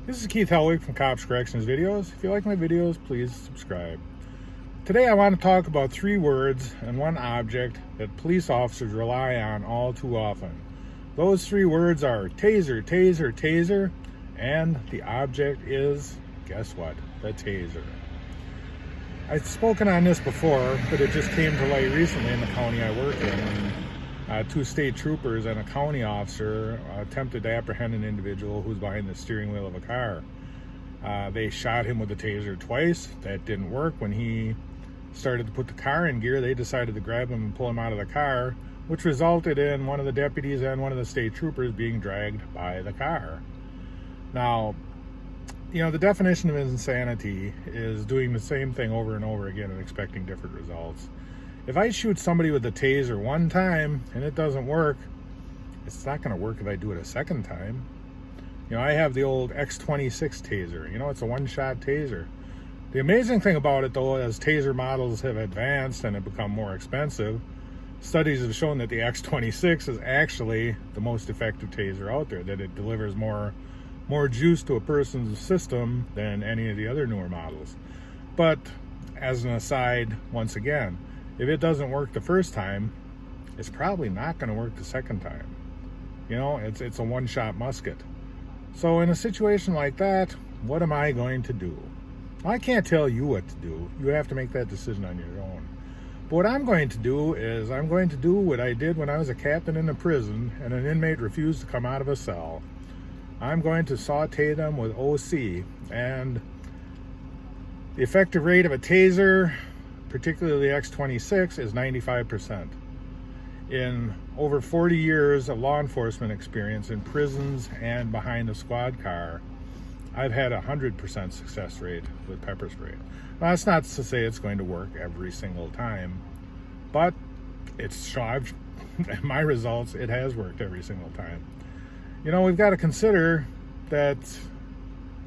This is Keith Helwig from Cops Corrections Videos. If you like my videos, please subscribe. Today I want to talk about 3 words and 1 object that police officers rely on all too often. Those 3 words are taser, taser, taser, and the object is, guess what? The taser. I've spoken on this before, but it just came to light recently in the county I work in. 2 state troopers and a county officer attempted to apprehend an individual who's behind the steering wheel of a car. They shot him with a taser twice. That didn't work. When he started to put the car in gear, they decided to grab him and pull him out of the car, which resulted in one of the deputies and one of the state troopers being dragged by the car. Now, the definition of insanity is doing the same thing over and over again and expecting different results. If I shoot somebody with a taser one time and it doesn't work, it's not going to work if I do it a second time. I have the old X26 taser. It's a one-shot taser. The amazing thing about it, though, as taser models have advanced and have become more expensive, studies have shown that the X26 is actually the most effective taser out there, that it delivers more juice to a person's system than any of the other newer models. But as an aside, once again, if it doesn't work the first time, it's probably not going to work the second time. It's a one-shot musket. So in a situation like that, what am I going to do? I can't tell you what to do. You have to make that decision on your own. But what I'm going to do is I'm going to do what I did when I was a captain in a prison and an inmate refused to come out of a cell. I'm going to saute them with OC. And the effective rate of a taser, particularly the X26, is 95%. In over 40 years of law enforcement experience in prisons and behind a squad car, I've had a 100% success rate with pepper spray. Now, that's not to say it's going to work every single time, but my results, it has worked every single time. We've got to consider that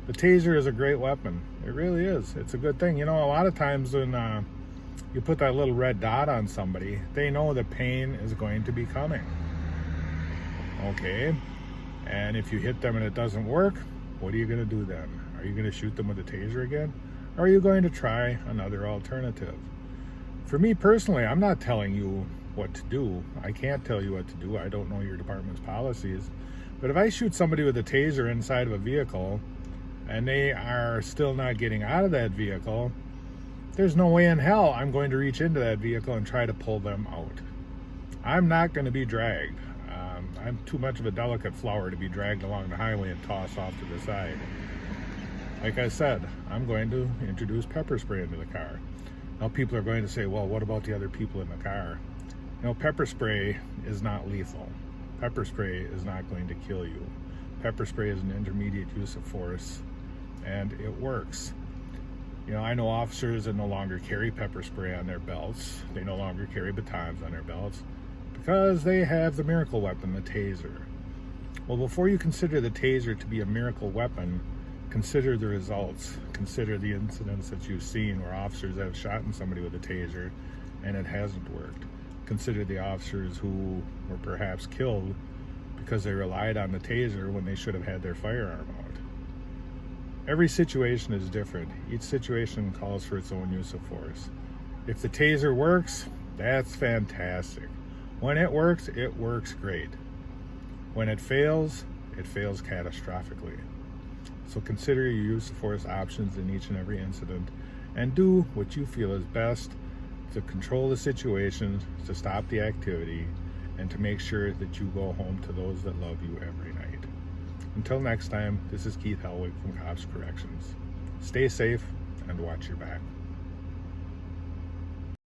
the taser is a great weapon. It really is. It's a good thing. A lot of times when you put that little red dot on somebody, they know the pain is going to be coming. Okay? And if you hit them and it doesn't work, what are you going to do then? Are you going to shoot them with a taser again? Or are you going to try another alternative? For me personally, I'm not telling you what to do. I can't tell you what to do. I don't know your department's policies. But if I shoot somebody with a taser inside of a vehicle and they are still not getting out of that vehicle, there's no way in hell I'm going to reach into that vehicle and try to pull them out. I'm not going to be dragged. I'm too much of a delicate flower to be dragged along the highway and tossed off to the side. Like I said, I'm going to introduce pepper spray into the car. Now people are going to say, well, what about the other people in the car? Pepper spray is not lethal. Pepper spray is not going to kill you. Pepper spray is an intermediate use of force, and it works. I know officers that no longer carry pepper spray on their belts. They no longer carry batons on their belts because they have the miracle weapon, the taser. Well, before you consider the taser to be a miracle weapon, consider the results. Consider the incidents that you've seen where officers have shot somebody with a taser and it hasn't worked. Consider the officers who were perhaps killed because they relied on the taser when they should have had their firearm out. Every situation is different. Each situation calls for its own use of force. If the taser works, that's fantastic. When it works great. When it fails catastrophically. So consider your use of force options in each and every incident and do what you feel is best to control the situation, to stop the activity, and to make sure that you go home to those that love you every night. Until next time, this is Keith Helwig from Cops Corrections. Stay safe and watch your back.